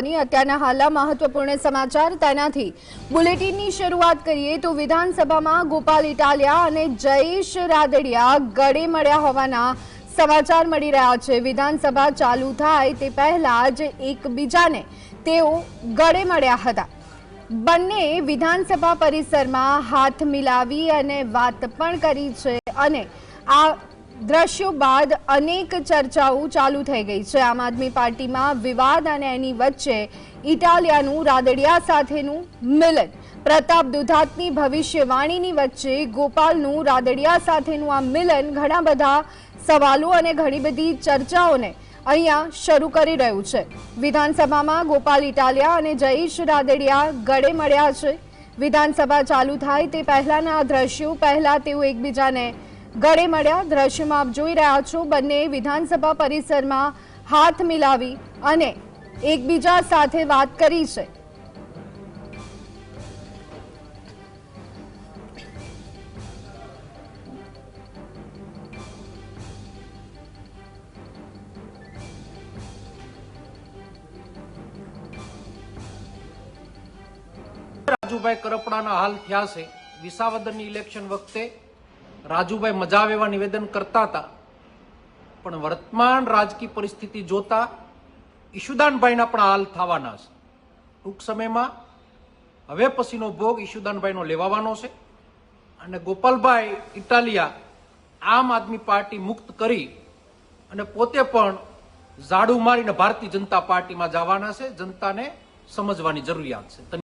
અત્યારના હાલના મહત્વપૂર્ણ સમાચાર તેનાથી બુલેટિનની શરૂઆત કરીએ તો વિધાનસભામાં ગોપાલ ઇટાલિયા અને જયેશ રાદડિયા ગળે મળ્યા હોવાના સમાચાર મળી રહ્યા છે। વિધાનસભા ચાલુ થાય તે પહેલા જ એકબીજાને તેઓ ગળે મળ્યા હતા। બંને વિધાનસભા પરિસરમાં હાથ મિલાવી અને વાત પણ કરી છે અને આ દ્રશ્યો બાદ અનેક ચર્ચાઓ ચાલુ થઈ ગઈ છે। આમ આદમી પાર્ટીમાં વિવાદ અને એની વચ્ચે ઇટાલિયાનું રાદડિયા સાથેનું મિલન, પ્રતાપ દુધાતની ભવિષ્યવાણીની વચ્ચે ગોપાલનું રાદડિયા સાથેનું આ મિલન ઘણા બધા સવાલો અને ઘણી બધી ચર્ચાઓને અહીંયા શરૂ કરી રહ્યું છે। વિધાનસભામાં ગોપાલ ઇટાલિયા અને જયેશ રાદડિયા ગળે મળ્યા છે। વિધાનસભા ચાલુ થાય તે પહેલાના આ દ્રશ્યો પહેલા તેઓ એકબીજાને ગળે મળ્યા। દ્રશ્યમાં આપ જોઈ રહ્યા છો, બંને વિધાનસભા પરિસરમાં હાથ મિલાવી અને એકબીજા સાથે વાત કરી છે। રાજુભાઈ કરપડાના હાલ થયા છે। વિસાવદરની ઇલેક્શન વખતે રાજુભાઈ મજા આવે એવા નિવેદન કરતા હતા, પણ વર્તમાન રાજકીય પરિસ્થિતિ જોતા ઈશુદાનભાઈના પણ હાલ થવાના છે। ટૂંક સમયમાં હવે પછીનો ભોગ ઈશુદાનભાઈનો લેવાનો છે અને ગોપાલભાઈ ઇટાલિયા આમ આદમી પાર્ટી મુક્ત કરી અને પોતે પણ ઝાડુ મારીને ભારતીય જનતા પાર્ટીમાં જવાના છે। જનતાને સમજવાની જરૂરિયાત છે।